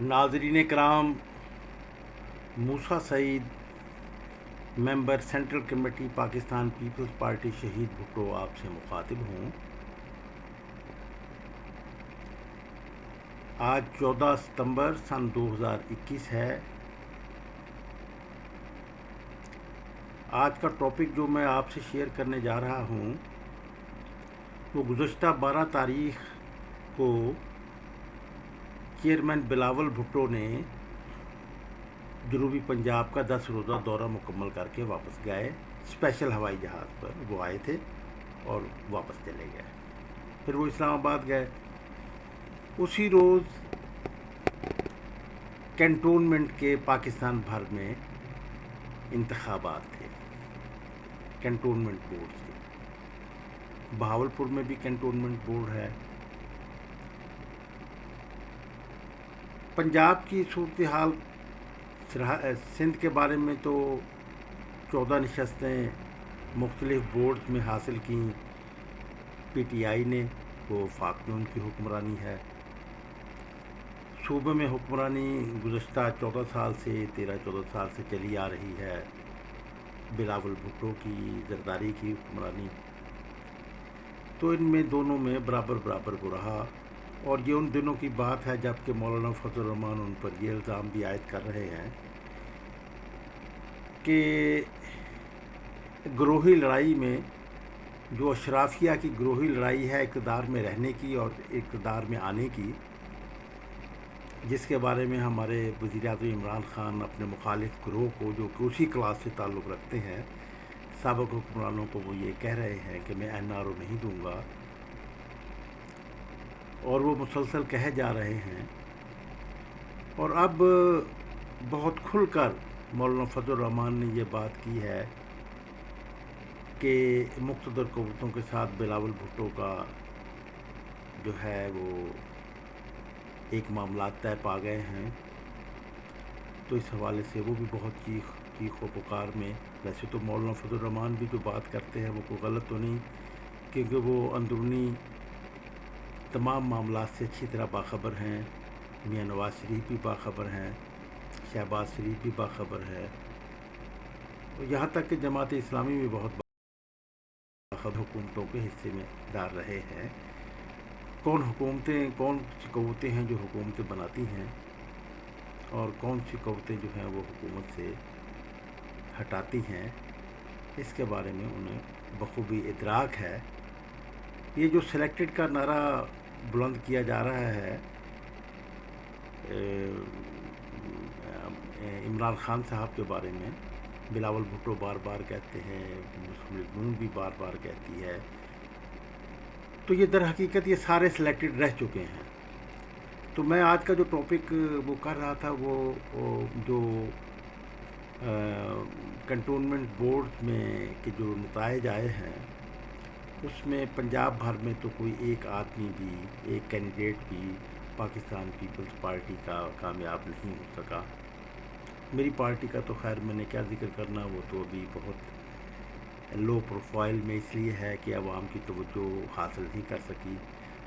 ناظرین کرام، Musa Saeed, member central committee Pakistan Peoples Party Shaheed Bhutto آپ سے مخاطب ہوں۔ آج 14 ستمبر سن 2021 ہے۔ آج کا ٹاپک جو میں آپ سے شیئر کرنے جا رہا ہوں وہ گزشتہ 12 تاریخ کو چیئرمین بلاول بھٹو نے جنوبی پنجاب کا 10 روزہ دورہ مکمل کر کے واپس گئے۔ اسپیشل ہوائی جہاز پر وہ آئے تھے اور واپس چلے گئے۔ پھر وہ اسلام آباد گئے۔ اسی روز کینٹونمنٹ کے پاکستان بھر میں انتخابات تھے، کینٹونمنٹ بورڈ کے۔ بہاولپور میں بھی کینٹونمنٹ بورڈ ہے۔ پنجاب کی صورتحال سندھ کے بارے میں تو 14 نشستیں مختلف بورڈز میں حاصل کیں پی ٹی آئی نے، وہ وفاق میں ان کی حکمرانی ہے۔ صوبے میں حکمرانی گزشتہ 14 سال سے 13-14 سال سے چلی آ رہی ہے، بلاول بھٹو کی زرداری کی حکمرانی۔ تو ان میں دونوں میں برابر برابر کو رہا، اور یہ ان دنوں کی بات ہے جب کہ مولانا فضل الرحمان ان پر یہ الزام بھی عائد کر رہے ہیں کہ گروہی لڑائی میں، جو اشرافیہ کی گروہی لڑائی ہے اقتدار میں رہنے کی اور اقتدار میں آنے کی، جس کے بارے میں ہمارے وزیر اعظم عمران خان اپنے مخالف گروہ کو، جو کہ اسی کلاس سے تعلق رکھتے ہیں، سابق حکمرانوں کو وہ یہ کہہ رہے ہیں کہ میں این آر او نہیں دوں گا، اور وہ مسلسل کہے جا رہے ہیں۔ اور اب بہت کھل کر مولانا فضل الرحمان نے یہ بات کی ہے کہ مقتدر قوتوں کے ساتھ بلاول بھٹو کا جو ہے وہ ایک معاملات طے پا گئے ہیں۔ تو اس حوالے سے وہ بھی بہت چیخ و پکار میں، ویسے تو مولانا فضل الرحمان بھی جو بات کرتے ہیں وہ کوئی غلط تو نہیں، کیونکہ وہ اندرونی تمام معاملات سے اچھی طرح باخبر ہیں۔ میاں نواز شریف بھی باخبر ہیں، شہباز شریف بھی باخبر ہے، یہاں تک کہ جماعت اسلامی بھی بہت باخبر حکومتوں کے حصے میں دار رہے ہیں۔ کون سی قوتیں ہیں جو حکومتیں بناتی ہیں، اور کون سی قوتیں جو ہیں وہ حکومت سے ہٹاتی ہیں، اس کے بارے میں انہیں بخوبی ادراک ہے۔ یہ جو سلیکٹڈ کا نعرہ بلند کیا جا رہا ہے عمران خان صاحب کے بارے میں، بلاول بھٹو بار بار کہتے ہیں، مسلم لیگ نون بھی بار بار کہتی ہے، تو یہ در حقیقت یہ سارے سلیکٹڈ رہ چکے ہیں۔ تو میں آج کا جو ٹاپک وہ کر رہا تھا وہ جو کنٹونمنٹ بورڈ میں کے جو نتائج آئے ہیں، اس میں پنجاب بھر میں تو کوئی ایک آدمی بھی، ایک کینڈیڈیٹ بھی پاکستان پیپلز پارٹی کا کامیاب نہیں ہو سکا۔ میری پارٹی کا تو خیر میں نے کیا ذکر کرنا، وہ تو ابھی بہت لو پروفائل میں اس لیے ہے کہ عوام کی توجہ حاصل نہیں کر سکی۔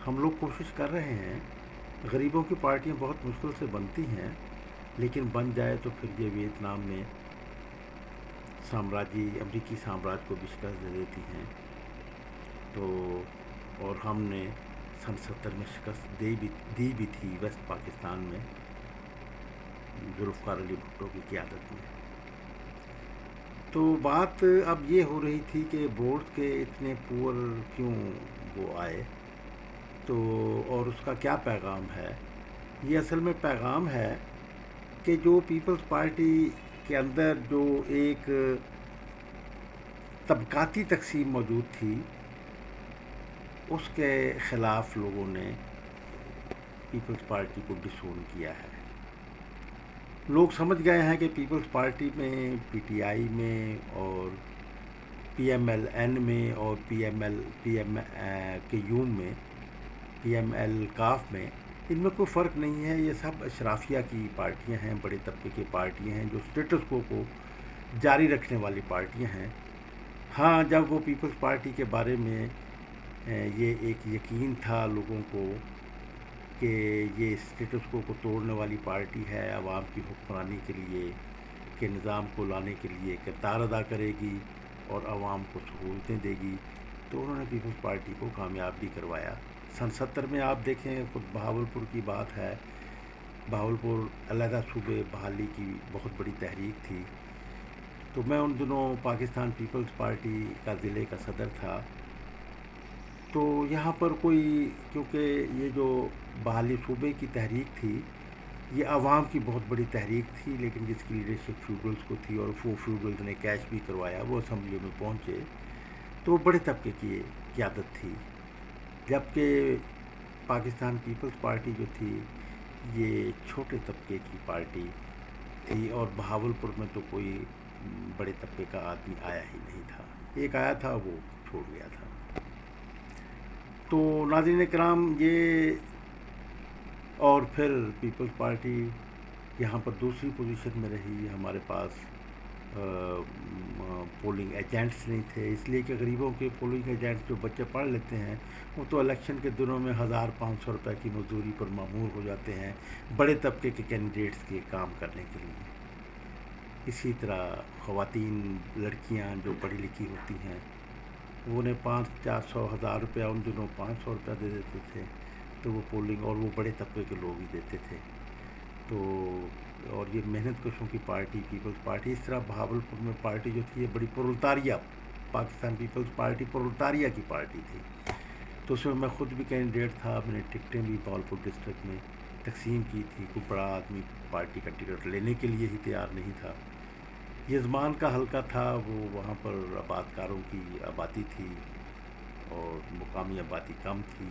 ہم لوگ کوشش کر رہے ہیں، غریبوں کی پارٹیاں بہت مشکل سے بنتی ہیں، لیکن بن جائے تو پھر یہ ویتنام میں امریکی سامراج کو بھی شکست دے دیتی ہیں۔ تو اور ہم نے سن 70 میں شکست دی بھی تھی ویسٹ پاکستان میں، ذوالفقار علی بھٹو کی قیادت میں۔ تو بات اب یہ ہو رہی تھی کہ بورڈ کے اتنے پور کیوں وہ آئے، تو اور اس کا کیا پیغام ہے۔ یہ اصل میں پیغام ہے کہ جو پیپلز پارٹی کے اندر جو ایک طبقاتی تقسیم موجود تھی، اس کے خلاف لوگوں نے پیپلز پارٹی کو ڈسون کیا ہے۔ لوگ سمجھ گئے ہیں کہ پیپلز پارٹی میں، پی ٹی آئی میں اور پی ایم ایل این میں اور پی ایم کے یوم میں، پی ایم ایل کاف میں، ان میں کوئی فرق نہیں ہے۔ یہ سب اشرافیہ کی پارٹیاں ہیں، بڑے طبقے کی پارٹیاں ہیں، جو اسٹیٹس کو جاری رکھنے والی پارٹیاں ہیں۔ ہاں، جب وہ پیپلز پارٹی کے بارے میں یہ ایک یقین تھا لوگوں کو کہ یہ اسٹیٹس کو توڑنے والی پارٹی ہے، عوام کی حکمرانی کے لیے کے نظام کو لانے کے لیے کردار ادا کرے گی اور عوام کو سہولتیں دے گی، تو انہوں نے پیپلز پارٹی کو کامیاب بھی کروایا۔ سن 70 میں آپ دیکھیں، خود بہاولپور کی بات ہے، بہاولپور علیحدہ صوبے بحالی کی بہت بڑی تحریک تھی، تو میں ان دنوں پاکستان پیپلز پارٹی کا ضلع کا صدر تھا۔ تو یہاں پر کوئی، کیونکہ یہ جو بحالی صوبے کی تحریک تھی یہ عوام کی بہت بڑی تحریک تھی، لیکن جس کی لیڈرشپ فیوڈلز کو تھی، اور وہ فیوڈلز نے کیش بھی کروایا، وہ اسمبلیوں میں پہنچے، تو وہ بڑے طبقے کی قیادت تھی، جبکہ پاکستان پیپلز پارٹی جو تھی یہ چھوٹے طبقے کی پارٹی تھی، اور بہاولپور میں تو کوئی بڑے طبقے کا آدمی آیا ہی نہیں تھا، ایک آیا تھا وہ چھوڑ گیا تھا۔ تو ناظرین کرام، یہ اور پھر پیپلز پارٹی یہاں پر دوسری پوزیشن میں رہی۔ ہمارے پاس پولنگ ایجنٹس نہیں تھے، اس لیے کہ غریبوں کے پولنگ ایجنٹس جو بچے پڑھ لیتے ہیں وہ تو الیکشن کے دنوں میں 1500 روپے کی مزدوری پر مامور ہو جاتے ہیں بڑے طبقے کے کینڈیڈیٹس کے کام کرنے کے لیے۔ اسی طرح خواتین، لڑکیاں جو پڑھی لکھی ہوتی ہیں وہ انہیں 500-400 1000 روپیہ، ان دنوں 500 روپیہ دے دیتے تھے، تو وہ پولنگ، اور وہ بڑے طبقے کے لوگ ہی دیتے تھے۔ تو اور یہ محنت کشوں کی پارٹی پیپلز پارٹی، اس طرح بہاولپور میں پارٹی جو تھی یہ بڑی پرولتاریہ، پاکستان پیپلز پارٹی پرولتاریہ کی پارٹی تھی، تو اس میں میں خود بھی کینڈیڈیٹ تھا، میں نے ٹکٹیں بھی بہاولپور ڈسٹرکٹ میں تقسیم کی تھی، کوئی بڑا آدمی پارٹی کا ٹکٹ لینے کے لیے ہی تیار نہیں تھا۔ یزمان کا حلقہ تھا، وہ وہاں پر آباد کاروں کی آبادی تھی اور مقامی آبادی کم تھی،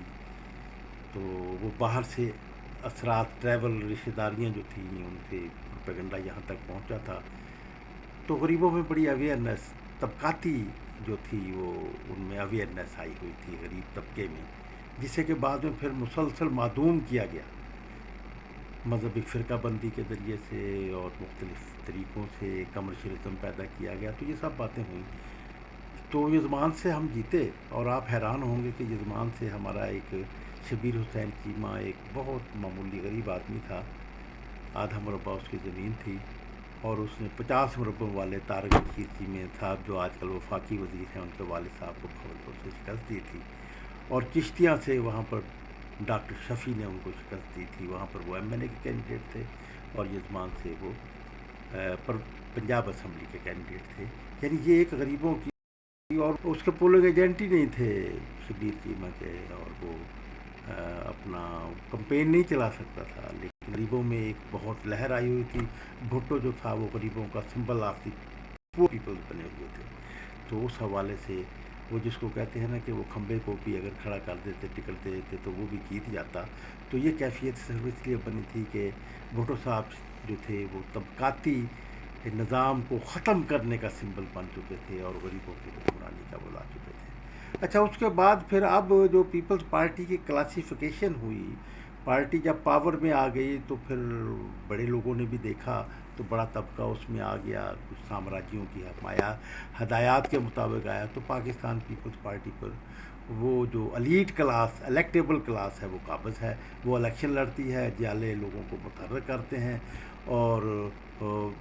تو وہ باہر سے اثرات، ٹریول، رشتہ داریاں جو تھیں ان سے پروپیگنڈا یہاں تک پہنچا تھا، تو غریبوں میں بڑی اویئرنیس، طبقاتی جو تھی وہ ان میں اویئرنیس آئی ہوئی تھی غریب طبقے میں، جسے کہ بعد میں پھر مسلسل معدوم کیا گیا مذہبی فرقہ بندی کے ذریعے سے اور مختلف طریقوں سے کمرشلزم پیدا کیا گیا، تو یہ سب باتیں ہوئیں۔ تو یزمان سے ہم جیتے، اور آپ حیران ہوں گے کہ یزمان سے ہمارا ایک شبیر حسین چیمہ ایک بہت معمولی غریب آدمی تھا، آدھا مربع اس کی زمین تھی، اور اس نے 50 مربع والے طارق بشیر چیمہ صاحب جو آج کل وفاقی وزیر ہیں، ان کے والد صاحب کو بہاولپور سے شکست دی تھی، اور چشتیاں سے وہاں پر ڈاکٹر شفیع نے ان کو شکست دی تھی، وہاں پر وہ ایم این اے کے کینڈیڈیٹ تھے، اور یزمان سے وہ پنجاب اسمبلی کے کینڈیڈیٹ تھے۔ یعنی یہ ایک غریبوں کی، اور اس کے پولنگ ایجنٹ ہی نہیں تھے شبیر چیمہ کے، اور وہ اپنا کمپین نہیں چلا سکتا تھا، لیکن غریبوں میں ایک بہت لہر آئی ہوئی تھی۔ بھٹو جو تھا وہ غریبوں کا سمبل آف دی پور پیپلز بنے ہوئے تھے، تو اس حوالے سے وہ جس کو کہتے ہیں نا کہ وہ کھمبے کو بھی اگر کھڑا کر دیتے، ٹکٹ دے دیتے تو وہ بھی جیت جاتا، تو یہ کیفیت صرف اس لیے بنی تھی کہ بھٹو صاحب جو تھے وہ طبقاتی نظام کو ختم کرنے کا سمبل بن چکے تھے اور غریبوں کی حکمرانی کا وہ لا چکے تھے۔ اچھا، اس کے بعد پھر اب جو پیپلز پارٹی کی کلاسیفیکیشن ہوئی، پارٹی جب پاور میں آ گئی تو پھر بڑے لوگوں نے بھی دیکھا، تو بڑا طبقہ اس میں آ گیا، کچھ سامراجیوں کی ہدایات کے مطابق آیا، تو پاکستان پیپلز پارٹی پر وہ جو الیٹ کلاس، الیکٹیبل کلاس ہے وہ قابض ہے، وہ الیکشن لڑتی ہے، جعلی لوگوں کو متحرک کرتے ہیں، اور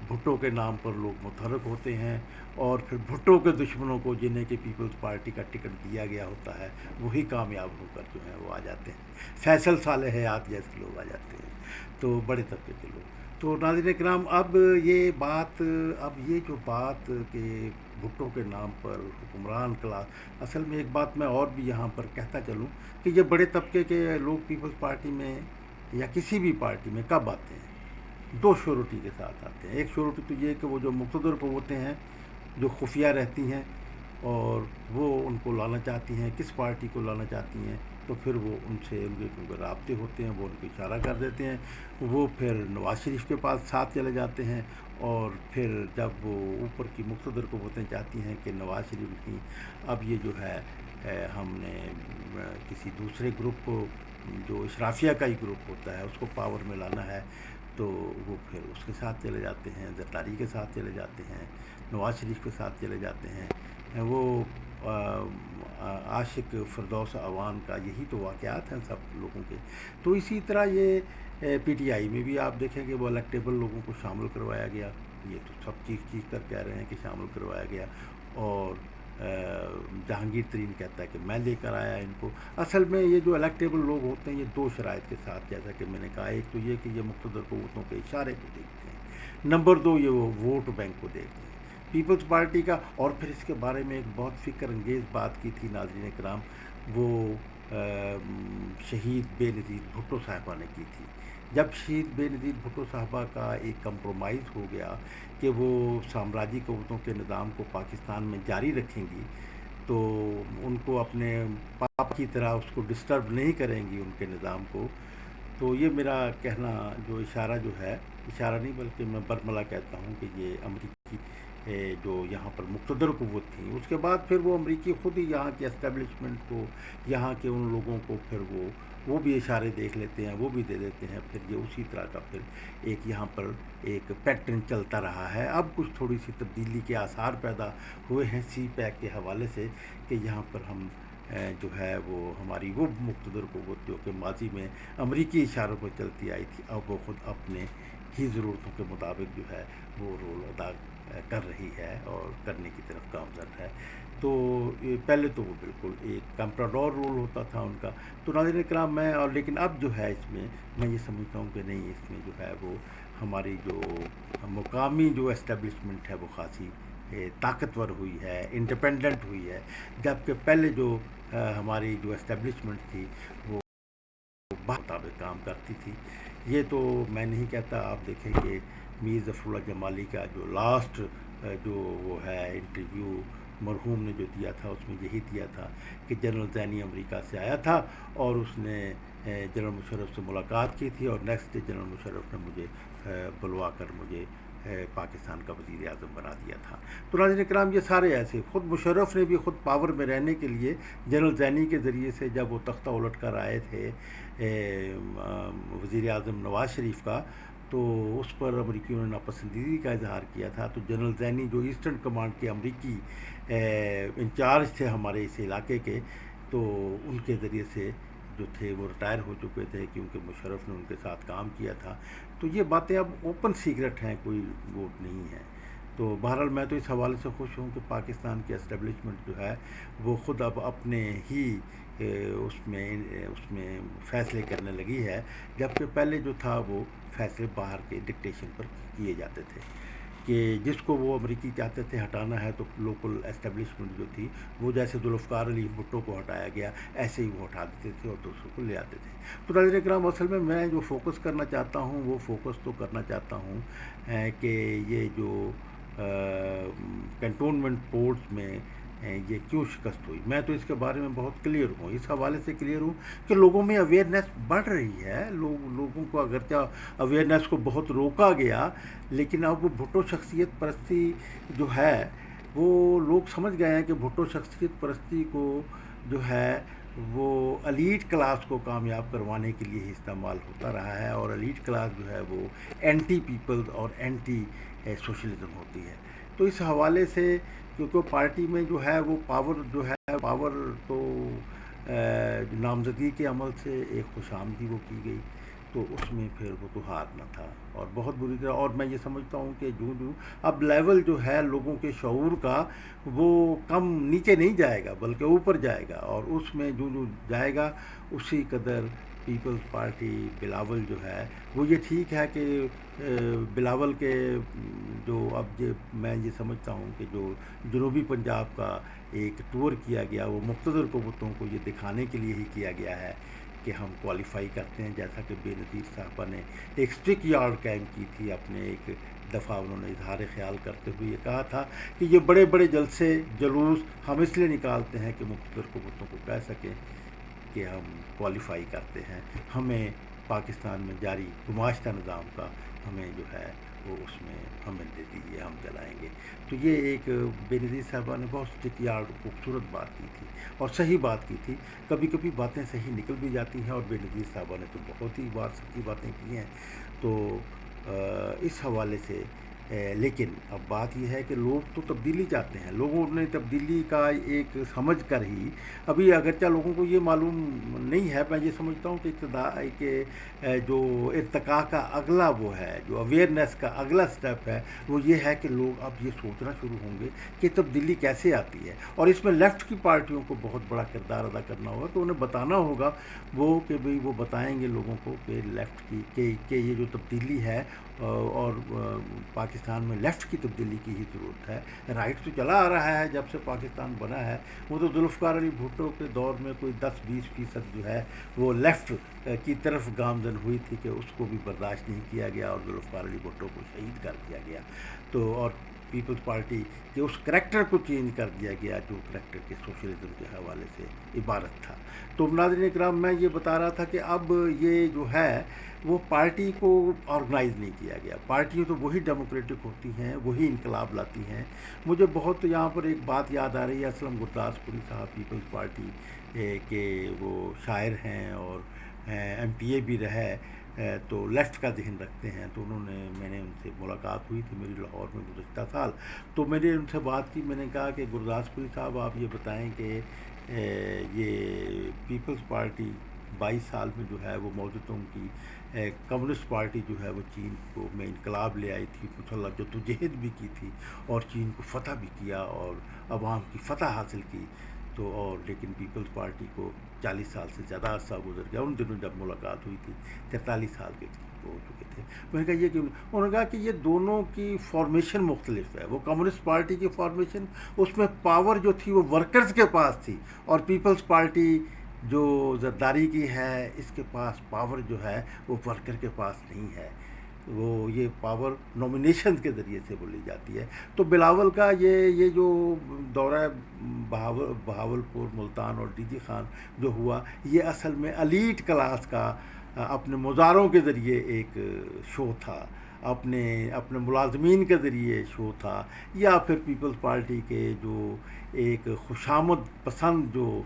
بھٹو کے نام پر لوگ متحرک ہوتے ہیں، اور پھر بھٹو کے دشمنوں کو، جنہیں کہ پیپلز پارٹی کا ٹکٹ دیا گیا ہوتا ہے، وہی کامیاب ہو کر جو ہیں وہ آ جاتے ہیں، فیصل صالح حیات جیسے لوگ آ جاتے ہیں، تو بڑے طبقے کے لوگ۔ تو ناظرین کرام، اب یہ جو بات کہ بھٹو کے نام پر حکمران کلاس، اصل میں ایک بات میں اور بھی یہاں پر کہتا چلوں کہ یہ بڑے طبقے کے لوگ پیپلز پارٹی میں یا کسی بھی پارٹی میں کب آتے ہیں؟ دو شیورٹی کے ساتھ آتے ہیں۔ ایک شیورٹی تو یہ کہ وہ جو مقتدر قوتیں ہیں جو خفیہ رہتی ہیں اور وہ ان کو لانا چاہتی ہیں، کس پارٹی کو لانا چاہتی ہیں، تو پھر وہ ان سے ان کے رابطے ہوتے ہیں، وہ ان کو اشارہ کر دیتے ہیں، وہ پھر نواز شریف کے پاس ساتھ چلے جاتے ہیں، اور پھر جب وہ اوپر کی مقتدر قوتیں چاہتی ہیں کہ نواز شریف کی اب یہ جو ہے ہم نے کسی دوسرے گروپ کو، جو اشرافیہ کا ہی گروپ ہوتا ہے، اس کو پاور میں لانا ہے، تو وہ پھر اس کے ساتھ چلے جاتے ہیں، زرداری کے ساتھ چلے جاتے ہیں، نواز شریف کے ساتھ چلے جاتے ہیں۔ وہ عاشق فردوس اعوان کا یہی تو واقعات ہیں سب لوگوں کے. تو اسی طرح یہ پی ٹی آئی میں بھی آپ دیکھیں کہ وہ الیکٹیبل لوگوں کو شامل کروایا گیا. یہ تو سب چیخ کر کہہ رہے ہیں کہ شامل کروایا گیا. اور جہانگیر ترین کہتا ہے کہ میں لے کر آیا ان کو. اصل میں یہ جو الیکٹیبل لوگ ہوتے ہیں یہ دو شرائط کے ساتھ، جیسا کہ میں نے کہا، ایک تو یہ کہ یہ مقتدر قوتوں کے اشارے کو دیکھتے ہیں، نمبر دو یہ وہ ووٹ بینک کو دیکھتے ہیں پیپلز پارٹی کا. اور پھر اس کے بارے میں ایک بہت فکر انگیز بات کی تھی ناظرین کرام، وہ شہید بے نظیر بھٹو صاحبہ نے کی تھی. جب شہید بے نظیر بھٹو صاحبہ کا ایک کمپرومائز ہو گیا کہ وہ سامراجی قوتوں کے نظام کو پاکستان میں جاری رکھیں گی، تو ان کو اپنے پاپ کی طرح اس کو ڈسٹرب نہیں کریں گی ان کے نظام کو. تو یہ میرا کہنا جو اشارہ جو ہے، اشارہ نہیں بلکہ میں برملا کہتا ہوں کہ یہ امریکی جو یہاں پر مقتدر قوت تھی، اس کے بعد پھر وہ امریکی خود ہی یہاں کے اسٹیبلشمنٹ کو، یہاں کے ان لوگوں کو پھر وہ بھی اشارے دیکھ لیتے ہیں، وہ بھی دے دیتے ہیں. پھر یہ اسی طرح کا پھر ایک یہاں پر ایک پیٹرن چلتا رہا ہے. اب کچھ تھوڑی سی تبدیلی کے آثار پیدا ہوئے ہیں سی پیک کے حوالے سے، کہ یہاں پر ہم جو ہے وہ ہماری وہ مقتدر قوت جو کہ ماضی میں امریکی اشاروں پر چلتی آئی تھی، اب وہ خود اپنے ہی ضرورتوں کے مطابق جو ہے وہ رول ادا کر رہی ہے اور کرنے کی طرف گامزن ہے. تو پہلے تو وہ بالکل ایک کمپراڈور رول ہوتا تھا ان کا. تو ناظرین کرام لیکن اب جو ہے اس میں یہ سمجھتا ہوں کہ نہیں، اس میں جو ہے وہ ہماری جو مقامی جو اسٹیبلشمنٹ ہے وہ خاصی طاقتور ہوئی ہے، انڈیپینڈنٹ ہوئی ہے، جبکہ پہلے جو ہماری جو اسٹیبلشمنٹ تھی وہ مطابق کام کرتی تھی. یہ تو میں نہیں کہتا، آپ دیکھیں کہ میر ظفر اللہ جمالی کا جو لاسٹ جو وہ ہے انٹرویو مرحوم نے جو دیا تھا، اس میں یہی دیا تھا کہ جنرل زینی امریکہ سے آیا تھا اور اس نے جنرل مشرف سے ملاقات کی تھی، اور نیکسٹ ڈے جنرل مشرف نے مجھے بلوا کر مجھے پاکستان کا وزیر اعظم بنا دیا تھا. تو ناظرین کرام یہ سارے ایسے، خود مشرف نے بھی خود پاور میں رہنے کے لیے جنرل زینی کے ذریعے سے جب وہ تختہ الٹ کر آئے تھے وزیر اعظم نواز شریف کا، تو اس پر امریکیوں نے ناپسندیدگی کا اظہار کیا تھا. تو جنرل زینی جو ایسٹرن کمانڈ کے امریکی انچارج تھے ہمارے اس علاقے کے، تو ان کے ذریعے سے جو تھے وہ ریٹائر ہو چکے تھے کیونکہ مشرف نے ان کے ساتھ کام کیا تھا. تو یہ باتیں اب اوپن سیکرٹ ہیں، کوئی وہ نہیں ہے. تو بہرحال میں تو اس حوالے سے خوش ہوں کہ پاکستان کی اسٹیبلشمنٹ جو ہے وہ خود اب اپنے ہی اس میں فیصلے کرنے لگی ہے، جبکہ پہلے جو تھا وہ فیصلے باہر کے ڈکٹیشن پر کیے جاتے تھے، کہ جس کو وہ امریکی چاہتے تھے ہٹانا ہے تو لوکل اسٹیبلشمنٹ جو تھی وہ جیسے ذوالفقار علی بھٹو کو ہٹایا گیا ایسے ہی وہ ہٹا دیتے تھے اور دوسروں کو لے آتے تھے. تو ناظرین کرام اصل میں جو فوکس کرنا چاہتا ہوں وہ فوکس تو کرنا چاہتا ہوں کہ یہ جو کنٹونمنٹ پورٹس میں یہ کیوں شکست ہوئی. میں تو اس کے بارے میں بہت کلیئر ہوں، اس حوالے سے کلیئر ہوں کہ لوگوں میں اویئرنیس بڑھ رہی ہے. لوگوں کو اگرچہ اویئرنیس کو بہت روکا گیا، لیکن اب وہ بھٹو شخصیت پرستی جو ہے وہ لوگ سمجھ گئے ہیں کہ بھٹو شخصیت پرستی کو جو ہے وہ ایلیٹ کلاس کو کامیاب کروانے کے لیے ہی استعمال ہوتا رہا ہے، اور ایلیٹ کلاس جو ہے وہ اینٹی پیپلز اور اینٹی سوشلزم ہوتی ہے. تو اس حوالے سے کیونکہ پارٹی میں جو ہے وہ پاور تو نامزدگی کے عمل سے ایک خوش آمدی وہ کی گئی، تو اس میں پھر وہ تو ہار نہ تھا اور بہت بری طرح. اور میں یہ سمجھتا ہوں کہ جو اب لیول جو ہے لوگوں کے شعور کا وہ کم نیچے نہیں جائے گا بلکہ اوپر جائے گا، اور اس میں جو جائے گا اسی قدر پیپلز پارٹی بلاول جو ہے وہ یہ ٹھیک ہے کہ بلاول کے جو اب میں یہ سمجھتا ہوں کہ جو جنوبی پنجاب کا ایک ٹور کیا گیا وہ مقتدر قوتوں کو یہ دکھانے کے لیے ہی کیا گیا ہے کہ ہم کوالیفائی کرتے ہیں. جیسا کہ بے نظیر صاحبہ نے ایک اسٹرک یارڈ قائم کی تھی، اپنے ایک دفعہ انہوں نے اظہار خیال کرتے ہوئے یہ کہا تھا کہ یہ بڑے بڑے جلسے جلوس ہم اس لیے نکالتے ہیں کہ مقتدر قوتوں کو کہہ سکیں کہ ہم کوالیفائی کرتے ہیں، ہمیں پاکستان میں جاری گماشتہ نظام کا ہمیں جو ہے وہ اس میں ہمیں دے دیجیے، ہم چلائیں گے. تو یہ ایک بے نظیر صاحبہ نے بہت اسٹرک یارڈ خوبصورت بات کی تھی اور صحیح بات کی تھی. کبھی کبھی باتیں صحیح نکل بھی جاتی ہیں اور بے نظیر صاحبہ نے تو بہت ہی بار سچی باتیں کی ہیں. تو اس حوالے سے لیکن اب بات یہ ہے کہ لوگ تو تبدیلی چاہتے ہیں. لوگوں نے تبدیلی کا ایک سمجھ کر ہی, ابھی اگرچہ لوگوں کو یہ معلوم نہیں ہے, میں یہ سمجھتا ہوں کہ جو ارتقاء کا اگلا وہ ہے, جو اویئرنیس کا اگلا سٹیپ ہے, وہ یہ ہے کہ لوگ اب یہ سوچنا شروع ہوں گے کہ تبدیلی کیسے آتی ہے. اور اس میں لیفٹ کی پارٹیوں کو بہت بڑا کردار ادا کرنا ہوگا, کہ انہیں بتانا ہوگا وہ, کہ بھئی وہ بتائیں گے لوگوں کو کہ لیفٹ کی کہ یہ جو تبدیلی ہے, اور پاکستان میں لیفٹ کی تبدیلی کی ہی ضرورت ہے. رائٹ تو چلا آ رہا ہے جب سے پاکستان بنا ہے. وہ تو ذوالفقار علی بھٹو کے دور میں کوئی 10-20% جو ہے وہ لیفٹ کی طرف گامزن ہوئی تھی, کہ اس کو بھی برداشت نہیں کیا گیا اور ذوالفقار علی بھٹو کو شہید کر دیا گیا. تو اور پیپلز پارٹی کے اس کریکٹر کو چینج کر دیا گیا جو کریکٹر کے سوشلزم کے حوالے سے عبارت تھا. تو ناظرین اکرام, میں یہ بتا رہا تھا کہ اب یہ جو ہے وہ پارٹی کو آرگنائز نہیں کیا گیا. پارٹیاں تو وہی ڈیموکریٹک ہوتی ہیں, وہی انقلاب لاتی ہیں. مجھے بہت یہاں پر ایک بات یاد آ رہی ہے, اسلم گرداس پوری صاحب پیپلز پارٹی کے وہ شاعر ہیں اور ایم پی اے بھی رہے, تو لیفٹ کا ذہن رکھتے ہیں. تو انہوں نے, میں نے ان سے ملاقات ہوئی تھی میری لاہور میں گزشتہ سال, تو میں نے ان سے بات کی. میں نے کہا کہ گرداس پوری صاحب, آپ یہ بتائیں کہ یہ پیپلز پارٹی 22 سال میں جو ہے وہ موجودوں کی, کمیونسٹ پارٹی جو ہے وہ چین کو میں انقلاب لے آئی تھی, مسلح جدوجہد بھی کی تھی, اور چین کو فتح بھی کیا اور عوام کی فتح حاصل کی. تو اور لیکن پیپلز پارٹی کو 40 سال سے زیادہ عرصہ گزر گیا. ان دنوں جب ملاقات ہوئی تھی 43 سال کے ہو چکے تھے. میں نے کہا یہ کہ انہوں نے کہا کہ یہ دونوں کی فارمیشن مختلف ہے. وہ کمیونسٹ پارٹی کی فارمیشن, اس میں پاور جو تھی وہ ورکرز کے پاس تھی, اور پیپلز پارٹی جو زرداری کی ہے, اس کے پاس پاور جو ہے وہ ورکر کے پاس نہیں ہے. وہ یہ پاور نومینیشن کے ذریعے سے وہ لی جاتی ہے. تو بلاول کا یہ جو دورہ بہاول پور, ملتان اور ڈی جی خان جو ہوا, یہ اصل میں ایلیٹ کلاس کا اپنے مزاروں کے ذریعے ایک شو تھا, اپنے ملازمین کے ذریعے شو تھا, یا پھر پیپلز پارٹی کے جو ایک خوشامد پسند جو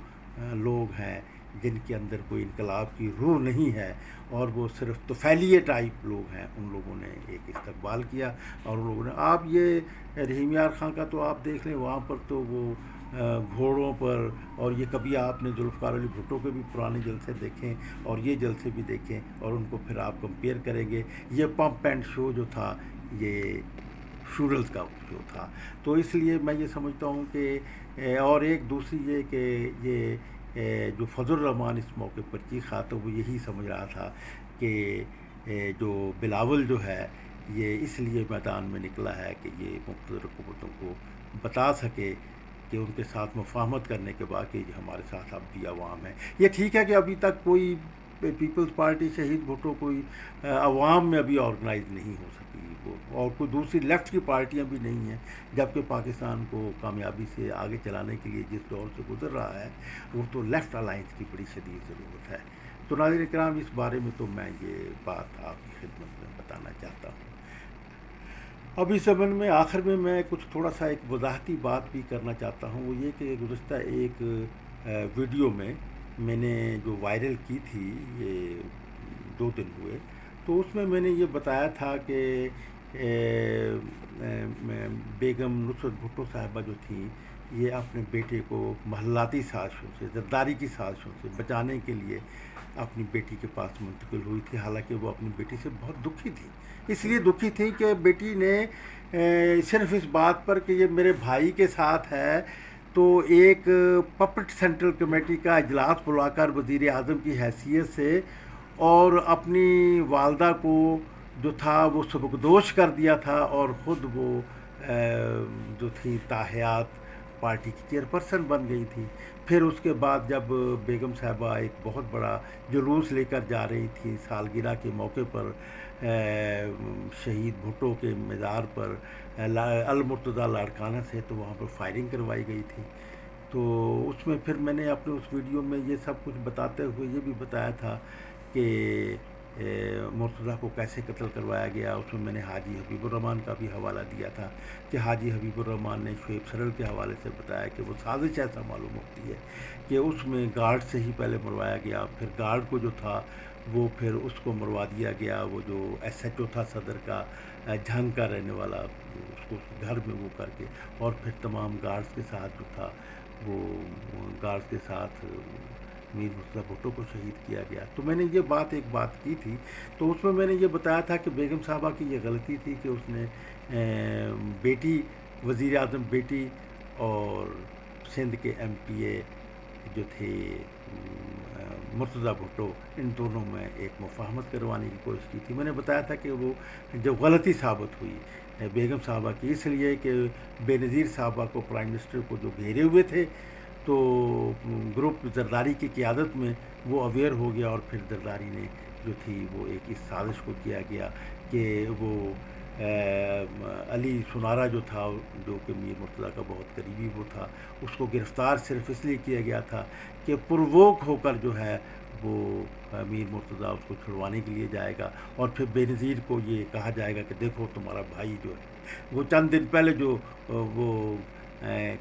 لوگ ہیں جن کے اندر کوئی انقلاب کی روح نہیں ہے, اور وہ صرف طفیلیے ٹائپ لوگ ہیں, ان لوگوں نے ایک استقبال کیا. اور ان لوگوں نے, آپ یہ رحیم یار خان کا تو آپ دیکھ لیں, وہاں پر تو وہ گھوڑوں پر, اور یہ کبھی آپ نے ذوالفقار علی بھٹو کے بھی پرانے جلسے دیکھیں اور یہ جلسے بھی دیکھیں, اور ان کو پھر آپ کمپیئر کریں گے. یہ پمپ اینڈ شو جو تھا یہ شورلز کا شو تھا. تو اس لیے میں یہ سمجھتا ہوں کہ, اور ایک دوسری یہ کہ یہ جو فضل الرحمان اس موقع پر چیخا, تو وہ یہی سمجھ رہا تھا کہ جو بلاول جو ہے یہ اس لیے میدان میں نکلا ہے کہ یہ مقتدر حکومتوں کو بتا سکے کہ ان کے ساتھ مفاہمت کرنے کے بعد کہ ہمارے ساتھ اب بھی عوام ہے. یہ ٹھیک ہے کہ ابھی تک کوئی پیپلز پارٹی شہید بھٹو کوئی عوام میں ابھی آرگنائز نہیں ہو سکی, اور کوئی دوسری لیفٹ کی پارٹیاں بھی نہیں ہیں, جبکہ پاکستان کو کامیابی سے آگے چلانے کے لیے جس دور سے گزر رہا ہے وہ تو لیفٹ الائنس کی بڑی شدید ضرورت ہے. تو ناظرین کرام, اس بارے میں تو میں یہ بات آپ کی خدمت میں بتانا چاہتا ہوں. اب اس زمن میں آخر میں کچھ تھوڑا سا ایک وضاحتی بات بھی کرنا چاہتا ہوں. وہ یہ کہ گزشتہ ایک ویڈیو میں نے جو وائرل کی تھی, یہ 2 دن ہوئے, تو اس میں نے یہ بتایا تھا کہ بیگم نصرت بھٹو صاحبہ جو تھیں, یہ اپنے بیٹے کو محلاتی سازشوں سے, زرداری کی سازشوں سے بچانے کے لیے اپنی بیٹی کے پاس منتقل ہوئی تھی. حالانکہ وہ اپنی بیٹی سے بہت دکھی تھی. اس لیے دکھی تھی کہ بیٹی نے صرف اس بات پر کہ یہ میرے بھائی کے ساتھ ہے, تو ایک پپٹ سینٹرل کمیٹی کا اجلاس بلا کر وزیر اعظم کی حیثیت سے, اور اپنی والدہ کو جو تھا وہ سبکدوش کر دیا تھا, اور خود وہ جو تھی تاحیات پارٹی کی چیئرپرسن بن گئی تھی. پھر اس کے بعد جب بیگم صاحبہ ایک بہت بڑا جلوس لے کر جا رہی تھی سالگرہ کے موقع پر, شہید بھٹو کے مزار پر المرتضیٰ لاڑکانہ سے, تو وہاں پر فائرنگ کروائی گئی تھی. تو اس میں پھر میں نے اپنے اس ویڈیو میں یہ سب کچھ بتاتے ہوئے یہ بھی بتایا تھا کہ مرتضیٰ کو کیسے قتل کروایا گیا، اس میں میں نے حاجی حبیب الرحمن کا بھی حوالہ دیا تھا کہ حاجی حبیب الرحمن نے شعیب سرل کے حوالے سے بتایا کہ وہ سازش ایسا معلوم ہوتی ہے کہ اس میں گارڈ سے ہی پہلے مروایا گیا، پھر گارڈ کو جو تھا وہ پھر اس کو مروا دیا گیا، وہ جو ایس ایچ او تھا صدر کا، جھنگ کا رہنے والا، اس کو اس کے گھر میں وہ کر کے، اور پھر تمام گارڈز کے ساتھ جو تھا وہ گارڈز کے ساتھ میر مرتضیٰ بھٹو کو شہید کیا گیا۔ تو میں نے یہ ایک بات کی تھی، تو اس میں نے یہ بتایا تھا کہ بیگم صاحبہ کی یہ غلطی تھی کہ اس نے بیٹی، وزیر اعظم بیٹی اور سندھ کے ایم پی اے جو تھے مرتضیٰ بھٹو، ان دونوں میں ایک مفاہمت کروانے کی کوشش کی تھی۔ میں نے بتایا تھا کہ وہ جو غلطی ثابت ہوئی بیگم صاحبہ کی، اس لیے کہ بے نظیر صاحبہ کو، پرائم منسٹر کو جو گھیرے ہوئے تھے، تو گروپ زرداری کی قیادت میں وہ اویئر ہو گیا، اور پھر زرداری نے جو تھی وہ ایک اس سازش کو کیا گیا کہ وہ علی سنارا جو تھا، جو کہ میر مرتضیٰ کا بہت قریبی وہ تھا، اس کو گرفتار صرف اس لیے کیا گیا تھا کہ پرووک ہو کر جو ہے وہ میر مرتضیٰ اس کو چھڑوانے کے لیے جائے گا، اور پھر بے نظیر کو یہ کہا جائے گا کہ دیکھو تمہارا بھائی جو ہے وہ چند دن پہلے جو وہ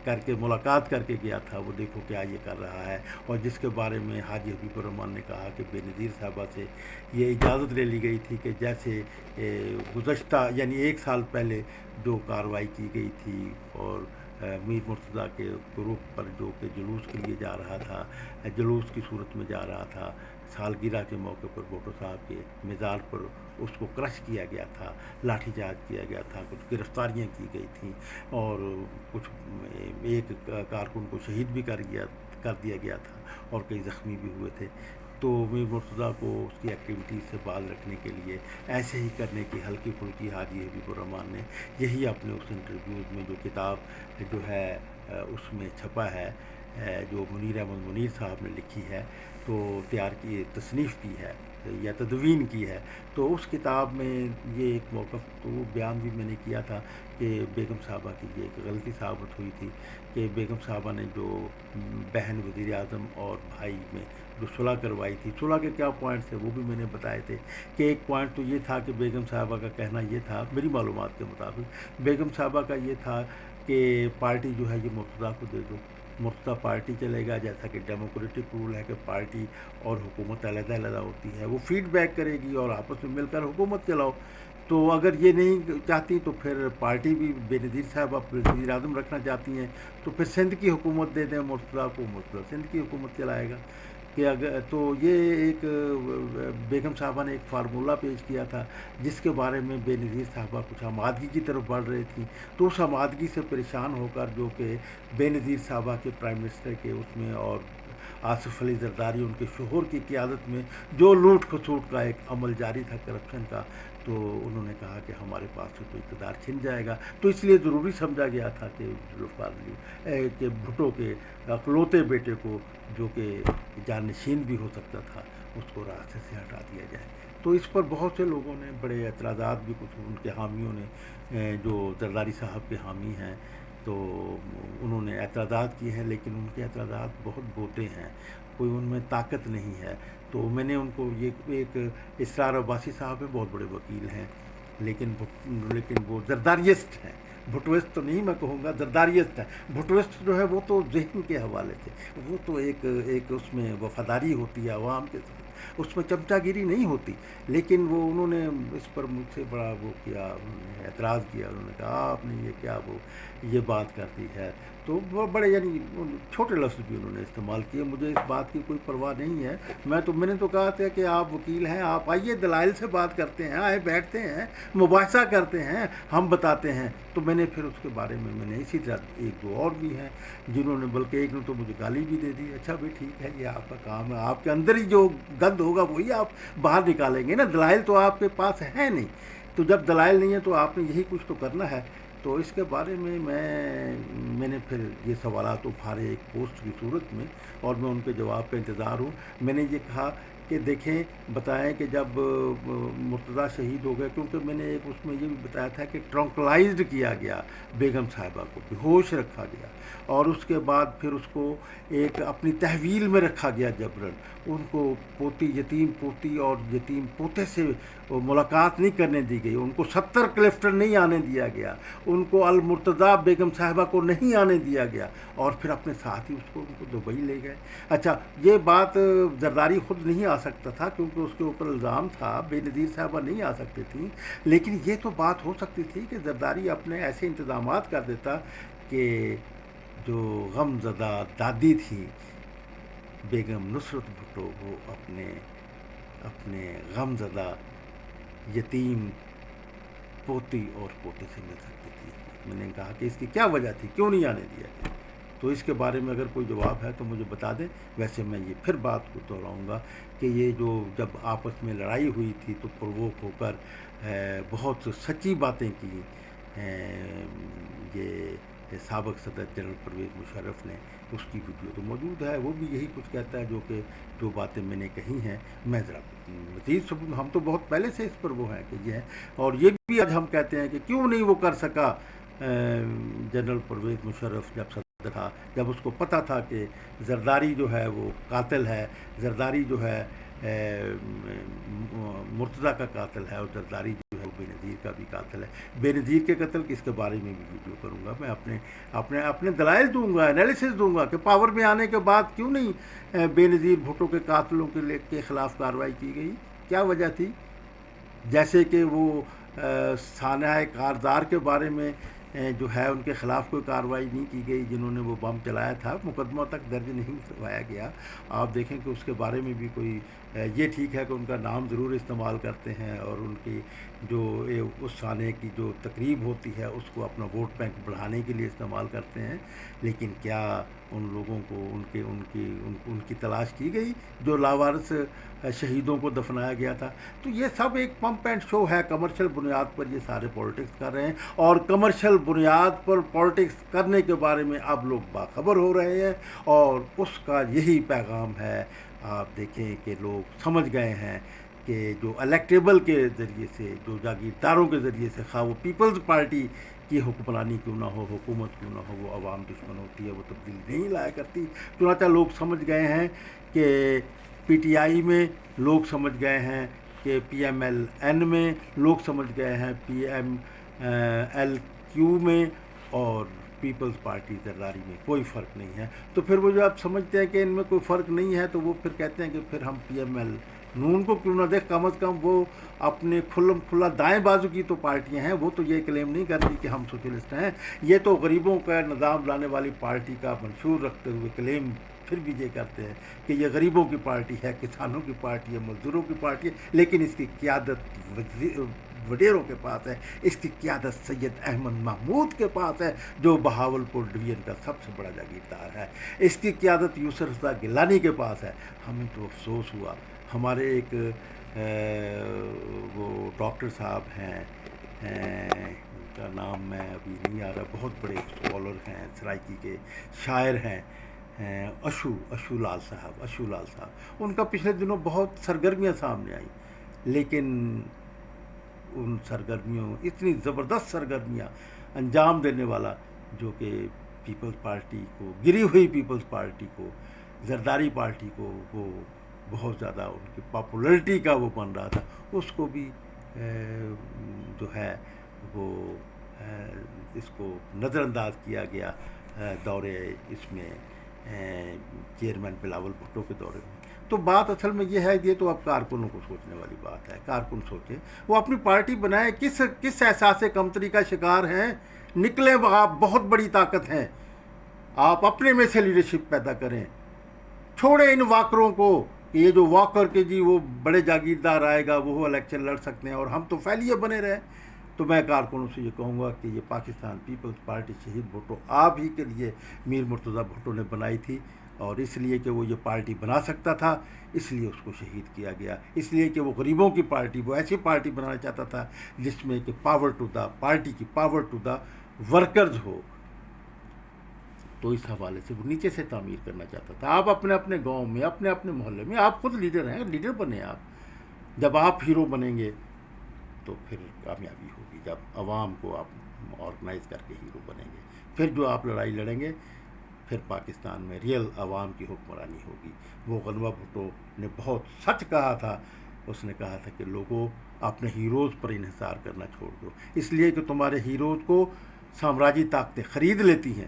کر کے ملاقات کر کے گیا تھا، وہ دیکھو کیا یہ کر رہا ہے، اور جس کے بارے میں حاجی حبیب الرحمن نے کہا کہ بے نظیر صاحبہ سے یہ اجازت لے لی گئی تھی کہ جیسے گزشتہ یعنی 1 سال پہلے جو کارروائی کی گئی تھی، اور میر مرتضیٰ کے گروپ پر جو کہ جلوس کے لیے جا رہا تھا، جلوس کی صورت میں جا رہا تھا، سالگرہ کے موقع پر بھٹو صاحب کے مزار پر اس کو کرش کیا گیا تھا، لاٹھی چارج کیا گیا تھا، کچھ گرفتاریاں کی گئی تھیں، اور کچھ ایک کارکن کو شہید بھی کر دیا گیا تھا، اور کئی زخمی بھی ہوئے تھے۔ تو میر مرتضیٰ کو اس کی ایکٹیویٹیز سے باز رکھنے کے لیے ایسے ہی کرنے کی ہلکی پھلکی حاجی حبیب الرحمن نے یہی اپنے اس انٹرویوز میں جو کتاب جو ہے اس میں چھپا ہے، جو منیر احمد منیر صاحب نے لکھی ہے، تو تیار کی، تصنیف کی ہے یا تدوین کی ہے، تو اس کتاب میں یہ ایک موقف تو وہ بیان بھی میں نے کیا تھا کہ بیگم صاحبہ کی یہ ایک غلطی ثابت ہوئی تھی کہ بیگم صاحبہ نے جو بہن وزیر اعظم اور بھائی میں جو صلح کروائی تھی، صلح کے کیا پوائنٹس تھے وہ بھی میں نے بتائے تھے کہ ایک پوائنٹ تو یہ تھا کہ بیگم صاحبہ کا کہنا یہ تھا، میری معلومات کے مطابق بیگم صاحبہ کا یہ تھا کہ پارٹی جو ہے یہ مرتضیٰ کو دے دو، مرتضیٰ پارٹی چلے گا، جیسا کہ ڈیموکریٹک رول ہے کہ پارٹی اور حکومت علیحدہ علیحدہ ہوتی ہے، وہ فیڈ بیک کرے گی اور آپس میں مل کر حکومت چلاؤ۔ تو اگر یہ نہیں چاہتی تو پھر پارٹی بھی بے نظیر صاحب آپ وزیر اعظم رکھنا چاہتی ہیں تو پھر سندھ کی حکومت دے دیں مرتضیٰ کو، مرتضیٰ سندھ کی حکومت چلائے گا کہ اگر تو یہ ایک بیگم صاحبہ نے ایک فارمولہ پیش کیا تھا جس کے بارے میں بے نظیر صاحبہ کچھ آمادگی کی طرف بڑھ رہی تھیں، تو اس آمادگی سے پریشان ہو کر جو کہ بے نظیر صاحبہ کے پرائم منسٹر کے اس میں اور آصف علی زرداری ان کے شوہر کی قیادت میں جو لوٹ کھسوٹ کا ایک عمل جاری تھا کرپشن کا، تو انہوں نے کہا کہ ہمارے پاس سے تو اقتدار چھن جائے گا، تو اس لیے ضروری سمجھا گیا تھا کہ بھٹو کے اکلوتے بیٹے کو جو کہ جانشین بھی ہو سکتا تھا اس کو راستے سے ہٹا دیا جائے۔ تو اس پر بہت سے لوگوں نے بڑے اعتراضات بھی، کچھ ان کے حامیوں نے جو زرداری صاحب کے حامی ہیں تو انہوں نے اعتراضات کیے ہیں، لیکن ان کے اعتراضات بہت بوتے ہیں، کوئی ان میں طاقت نہیں ہے۔ تو میں نے ان کو یہ ایک اسرار عباسی صاحب ہیں، بہت بڑے وکیل ہیں، لیکن وہ زرداریسٹ ہیں، بھٹوسٹ تو نہیں میں کہوں گا، زرداریسٹ ہے۔ بھٹوسٹ جو ہے وہ تو ذہن کے حوالے سے، وہ تو ایک اس میں وفاداری ہوتی ہے عوام کے ساتھ، اس میں چمچا گیری نہیں ہوتی، لیکن وہ انہوں نے اس پر مجھ سے بڑا وہ کیا، انہوں نے اعتراض کیا، انہوں نے کہا آپ نے یہ کیا وہ یہ بات کر دی ہے، تو وہ بڑے یعنی چھوٹے لفظ بھی انہوں نے استعمال کیے۔ مجھے اس بات کی کوئی پرواہ نہیں ہے، میں نے تو کہا تھا کہ آپ وکیل ہیں، آپ آئیے دلائل سے بات کرتے ہیں، آئے بیٹھتے ہیں، مباحثہ کرتے ہیں، ہم بتاتے ہیں۔ تو میں نے پھر اس کے بارے میں نے اسی طرح 1-2 اور بھی ہیں جنہوں نے، بلکہ ایک نے تو مجھے گالی بھی دے دی۔ اچھا بھی ٹھیک ہے، یہ آپ کا کام ہے، آپ کے اندر ہی جو گند ہوگا وہی آپ باہر نکالیں گے نا، دلائل تو آپ کے پاس ہے نہیں، تو جب دلائل نہیں ہے تو آپ نے یہی کچھ تو کرنا ہے۔ تو اس کے بارے میں میں نے پھر یہ سوالات اٹھارے ایک پوسٹ کی صورت میں، اور میں ان کے جواب کا انتظار ہوں۔ میں نے یہ کہا کہ دیکھیں بتائیں کہ جب مرتضیٰ شہید ہو گئے، کیونکہ میں نے ایک اس میں یہ بھی بتایا تھا کہ ٹرانکلائزڈ کیا گیا بیگم صاحبہ کو، بے ہوش رکھا گیا، اور اس کے بعد پھر اس کو ایک اپنی تحویل میں رکھا گیا جبراً. ان کو پوتی، یتیم پوتی اور یتیم پوتے سے ملاقات نہیں کرنے دی گئی، ان کو 70 کلفٹن نہیں آنے دیا گیا، ان کو المرتضیٰ بیگم صاحبہ کو نہیں آنے دیا گیا، اور پھر اپنے ساتھ ہی ان کو دبئی لے گئے. اچھا، یہ بات زرداری خود نہیں آ سکتا تھا کیونکہ اس کے اوپر الزام تھا، بے نظیر صاحبہ نہیں آ سکتی تھیں، لیکن یہ تو بات ہو سکتی تھی کہ زرداری اپنے ایسے انتظامات کر دیتا کہ جو غم زدہ دادی تھی بیگم نصرت بھٹو، وہ اپنے غم زدہ یتیم پوتی اور پوتے سے مل سکتی تھی. میں نے کہا کہ اس کی کیا وجہ تھی، کیوں نہیں آنے دیا گیا؟ تو اس کے بارے میں اگر کوئی جواب ہے تو مجھے بتا دیں. ویسے میں یہ پھر بات کو دہراؤں گا کہ یہ جو جب آپس میں لڑائی ہوئی تھی تو پرووک ہو کر بہت سچی باتیں کی یہ سابق صدر جنرل پرویز مشرف نے. اس کی ویڈیو تو موجود ہے، وہ بھی یہی کچھ کہتا ہے جو باتیں میں نے کہی ہیں. میں ذرا مزید ثبوت، ہم تو بہت پہلے سے اس پر وہ ہیں کہ یہ ہے، اور یہ بھی آج ہم کہتے ہیں کہ کیوں نہیں وہ کر سکا جنرل پرویز مشرف جب صدر تھا، جب اس کو پتہ تھا کہ زرداری جو ہے وہ قاتل ہے، زرداری جو ہے مرتضیٰ کا قاتل ہے، اور زرداری جو ہے وہ بے نظیر کا بھی قاتل ہے. بے نظیر کے قتل کی اس کے بارے میں بھی ویڈیو کروں گا. میں اپنے دلائل دوں گا، انالیسس دوں گا کہ پاور میں آنے کے بعد کیوں نہیں بے نظیر بھٹو کے قاتلوں کے خلاف کارروائی کی گئی، کیا وجہ تھی. جیسے کہ وہ سانحہ کاردار کے بارے میں جو ہے ان کے خلاف کوئی کارروائی نہیں کی گئی، جنہوں نے وہ بم چلایا تھا، مقدمہ تک درج نہیں کروایا گیا. آپ دیکھیں کہ اس کے بارے میں بھی کوئی یہ ٹھیک ہے کہ ان کا نام ضرور استعمال کرتے ہیں، اور ان کی جو اس سانحے کی جو تقریب ہوتی ہے اس کو اپنا ووٹ بینک بڑھانے کے لیے استعمال کرتے ہیں. لیکن کیا ان لوگوں کو ان کی تلاش کی گئی جو لاوارث شہیدوں کو دفنایا گیا تھا؟ تو یہ سب ایک پمپ اینڈ شو ہے، کمرشل بنیاد پر یہ سارے پالیٹکس کر رہے ہیں، اور کمرشل بنیاد پر پالیٹکس کرنے کے بارے میں اب لوگ باخبر ہو رہے ہیں، اور اس کا یہی پیغام ہے. آپ دیکھیں کہ لوگ سمجھ گئے ہیں کہ جو الیکٹیبل کے ذریعے سے، جو جاگیرداروں کے ذریعے سے، خواہ وہ پیپلز پارٹی کی حکمرانی کیوں نہ ہو، حکومت کیوں نہ ہو، وہ عوام دشمن ہوتی ہے، وہ تبدیلی نہیں لایا کرتی. چنانچہ لوگ سمجھ گئے ہیں کہ پی ٹی آئی میں، لوگ سمجھ گئے ہیں کہ پی ایم ایل این میں، لوگ سمجھ گئے ہیں پی ایم ایل کیو میں، اور پیپلز پارٹی زرداری میں کوئی فرق نہیں ہے. تو پھر وہ جو آپ سمجھتے ہیں کہ ان میں کوئی فرق نہیں ہے، تو وہ پھر کہتے ہیں کہ پھر ہم پی ایم ایل نون کو کیوں نہ دیکھ. کم از کم وہ اپنے کھلا دائیں بازو کی تو پارٹیاں ہیں، وہ تو یہ کلیم نہیں کرتی کہ ہم سوشلسٹ ہیں. یہ تو غریبوں کا نظام لانے والی پارٹی کا منشور رکھتے ہوئے کلیم پھر بھی یہ کرتے ہیں کہ یہ غریبوں کی پارٹی ہے، کسانوں کی پارٹی ہے، مزدوروں کی پارٹی ہے. لیکن اس کی قیادت وڈیروں کے پاس ہے، اس کی قیادت سید احمد محمود کے پاس ہے، جو بہاولپور ڈویژن کا سب سے بڑا جاگیردار ہے. اس کی قیادت یوسف رضا گیلانی کے پاس ہے. ہمیں تو افسوس ہوا، ہمارے ایک وہ ڈاکٹر صاحب ہیں، ان کا نام میں ابھی نہیں آ رہا، بہت بڑے اسکالر ہیں، سرائکی کے شاعر ہیں، اشو لال صاحب. ان کا پچھلے دنوں بہت سرگرمیاں سامنے آئیں، لیکن ان سرگرمیوں، اتنی زبردست سرگرمیاں انجام دینے والا، جو کہ پیپلز پارٹی کو، گری ہوئی پیپلز پارٹی کو، زرداری پارٹی کو، وہ بہت زیادہ ان کی پاپولرٹی کا وہ بن رہا تھا، اس کو بھی جو ہے وہ اس کو نظر انداز کیا گیا دورے اس میں چیئرمین بلاول بھٹو کے دورے میں. تو بات اصل میں یہ ہے، یہ تو اب کارکنوں کو سوچنے والی بات ہے. کارکن سوچیں، وہ اپنی پارٹی بنائیں. کس احساس کمتری کا شکار ہیں؟ نکلیں، آپ بہت بڑی طاقت ہیں، آپ اپنے میں سے لیڈرشپ پیدا کریں. چھوڑیں ان واکروں کو، کہ یہ جو واکر کے جی وہ بڑے جاگیردار آئے گا وہ الیکشن لڑ سکتے ہیں اور ہم تو فیلیے بنے رہے. تو میں کارکنوں سے یہ کہوں گا کہ یہ پاکستان پیپلز پارٹی شہید بھٹو آپ ہی کے لیے میر مرتضیٰ بھٹو نے بنائی تھی، اور اس لیے کہ وہ یہ پارٹی بنا سکتا تھا اس لیے اس کو شہید کیا گیا. اس لیے کہ وہ غریبوں کی پارٹی، وہ ایسی پارٹی بنانا چاہتا تھا جس میں کہ پاور ٹو دا پارٹی کی پاور ٹو دا ورکرز ہو. تو اس حوالے سے وہ نیچے سے تعمیر کرنا چاہتا تھا. آپ اپنے اپنے گاؤں میں, اپنے اپنے محلے میں آپ خود لیڈر ہیں, لیڈر بنیں آپ. جب آپ ہیرو بنیں گے تو پھر کامیابی ہوگی. جب عوام کو آپ آرگنائز کر کے ہیرو بنیں گے, پھر جو آپ لڑائی لڑیں گے, پھر پاکستان میں ریئل عوام کی حکمرانی ہوگی. وہ غنوہ بھٹو نے بہت سچ کہا تھا. اس نے کہا تھا کہ لوگوں اپنے ہیروز پر انحصار کرنا چھوڑ دو, اس لیے کہ تمہارے ہیروز کو سامراجی طاقتیں خرید لیتی ہیں,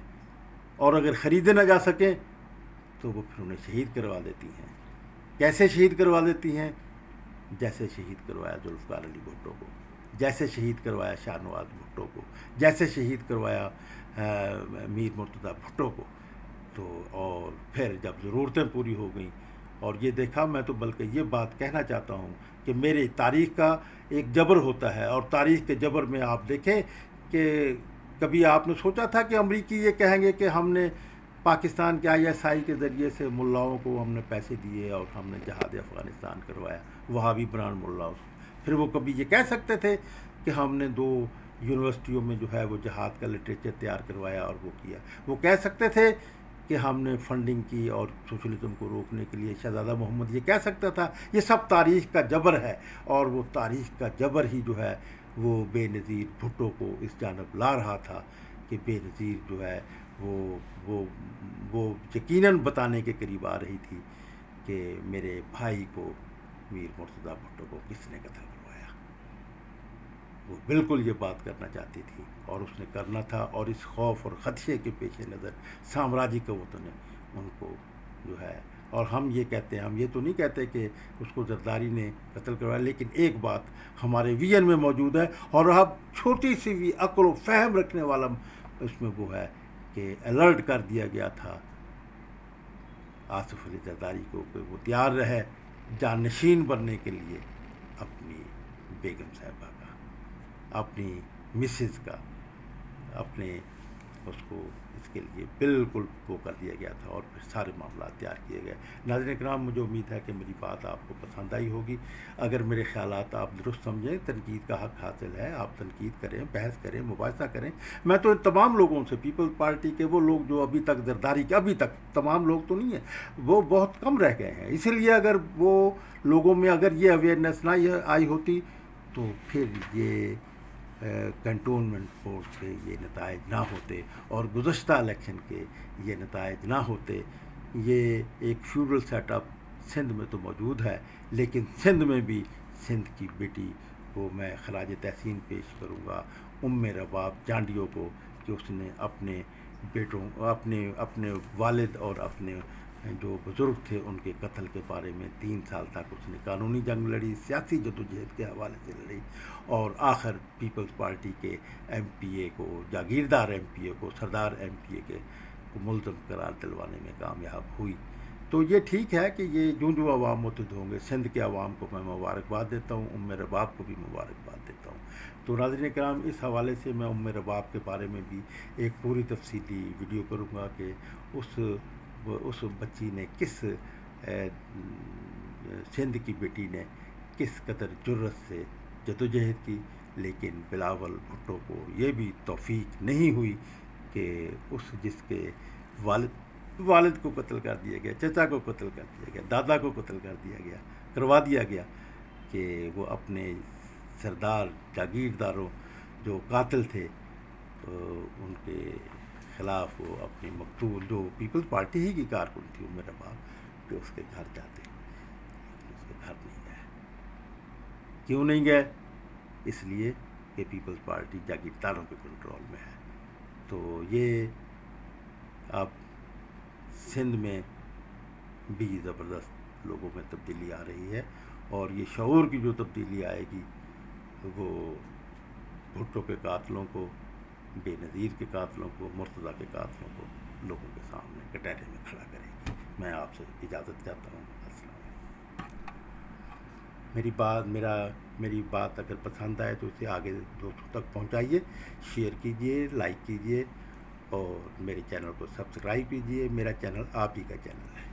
اور اگر خریدے نہ جا سکیں تو وہ پھر انہیں شہید کروا دیتی ہیں. کیسے شہید کروا دیتی ہیں؟ جیسے شہید کروایا ذوالفقار علی بھٹو کو, جیسے شہید کروایا شاہ نواز بھٹو کو, جیسے شہید کروایا میر مرتضیٰ بھٹو کو. تو اور پھر جب ضرورتیں پوری ہو گئیں اور یہ دیکھا, میں تو بلکہ یہ بات کہنا چاہتا ہوں کہ میری تاریخ کا ایک جبر ہوتا ہے, اور تاریخ کے جبر میں آپ دیکھیں کہ کبھی آپ نے سوچا تھا کہ امریکی یہ کہیں گے کہ ہم نے پاکستان کے ISI کے ذریعے سے ملاؤں کو ہم نے پیسے دیے اور ہم نے جہاد افغانستان کروایا, وہابی برانڈ ملاؤں. پھر وہ کبھی یہ کہہ سکتے تھے کہ ہم نے 2 یونیورسٹیوں میں جو ہے وہ جہاد کا لٹریچر تیار کروایا اور وہ کیا. وہ کہہ سکتے تھے کہ ہم نے فنڈنگ کی اور سوشلزم کو روکنے کے لیے شہزادہ محمد یہ کہہ سکتا تھا. یہ سب تاریخ کا جبر ہے, اور وہ تاریخ کا جبر ہی جو ہے وہ بے نظیر بھٹو کو اس جانب لا رہا تھا کہ بے نظیر جو ہے وہ یقیناً بتانے کے قریب آ رہی تھی کہ میرے بھائی کو, میر مرتضیٰ بھٹو کو کس نے قتل کروایا. وہ بالکل یہ بات کرنا چاہتی تھی, اور اس نے کرنا تھا. اور اس خوف اور خدشے کے پیش نظر سامراجی قوتوں نے ان کو جو ہے, اور ہم یہ کہتے ہیں, ہم یہ تو نہیں کہتے کہ اس کو زرداری نے قتل کروایا, لیکن ایک بات ہمارے ویژن میں موجود ہے, اور اب چھوٹی سی بھی عقل و فہم رکھنے والا اس میں وہ ہے کہ الرٹ کر دیا گیا تھا آصف علی زرداری کو کہ وہ تیار رہے جانشین بننے کے لیے اپنی بیگم صاحبہ کا, اپنی مسز کا, اپنے اس کو اس کے لیے بالکل وہ کر دیا گیا تھا, اور پھر سارے معاملات تیار کیے گئے. ناظرین کرام, مجھے امید ہے کہ میری بات آپ کو پسند آئی ہوگی. اگر میرے خیالات آپ درست سمجھیں, تنقید کا حق حاصل ہے, آپ تنقید کریں, بحث کریں, مباحثہ کریں. میں تو ان تمام لوگوں سے, پیپلز پارٹی کے وہ لوگ جو ابھی تک زرداری کے, ابھی تک تمام لوگ تو نہیں ہیں, وہ بہت کم رہ گئے ہیں, اسی لیے اگر وہ لوگوں میں اگر یہ اویئرنیس نہ آئی ہوتی تو پھر یہ کنٹونمنٹ فورس کے یہ نتائج نہ ہوتے, اور گزشتہ الیکشن کے یہ نتائج نہ ہوتے. یہ ایک فیوڈل سیٹ اپ سندھ میں تو موجود ہے, لیکن سندھ میں بھی سندھ کی بیٹی کو میں خراج تحسین پیش کروں گا, رباب جانڈیو کو, کہ اس نے اپنے بیٹوں, اپنے والد اور اپنے جو بزرگ تھے ان کے قتل کے بارے میں 3 سال تک اس نے قانونی جنگ لڑی, سیاسی جدوجہد کے حوالے سے لڑی, اور آخر پیپلز پارٹی کے MPA کو, جاگیردار MPA کو, سردار MPA کے کو ملزم قرار دلوانے میں کامیاب ہوئی. تو یہ ٹھیک ہے کہ یہ جو عوام متحد ہوں گے, سندھ کے عوام کو میں مبارکباد دیتا ہوں, رباب کو بھی مبارکباد دیتا ہوں. تو ناظرین کرام, اس حوالے سے میں رباب کے بارے میں بھی ایک پوری تفصیلی ویڈیو کروں گا کہ اس بچی نے کس, سندھ کی بیٹی نے کس قدر جرت سے جدوجہد کی, لیکن بلاول بھٹو کو یہ بھی توفیق نہیں ہوئی کہ جس کے والد کو قتل کر دیا گیا, چچا کو قتل کر دیا گیا, دادا کو قتل کروا دیا گیا, کہ وہ اپنے سردار جاگیرداروں جو قاتل تھے ان کے خلاف وہ اپنی مقتول جو پیپلز پارٹی ہی کی کارکن تھی رباب, کہ اس کے گھر جاتے, اس کے گھر نہیں گئے. کیوں نہیں گئے؟ اس لیے کہ پیپلز پارٹی جاگیرداروں کے کنٹرول میں ہے. تو یہ اب سندھ میں بھی زبردست لوگوں میں تبدیلی آ رہی ہے, اور یہ شعور کی جو تبدیلی آئے گی وہ بھٹو کے قاتلوں کو, بے نظیر کے قاتلوں کو, مرتضیٰ کے قاتلوں کو لوگوں کے سامنے کٹہرے میں کھڑا کرے گی. میں آپ سے اجازت چاہتا ہوں. السلام علیکم. میری بات اگر پسند آئے تو اسے آگے دوستوں تک پہنچائیے, شیئر کیجئے, لائک کیجئے, اور میرے چینل کو سبسکرائب کیجئے. میرا چینل آپ ہی کا چینل ہے.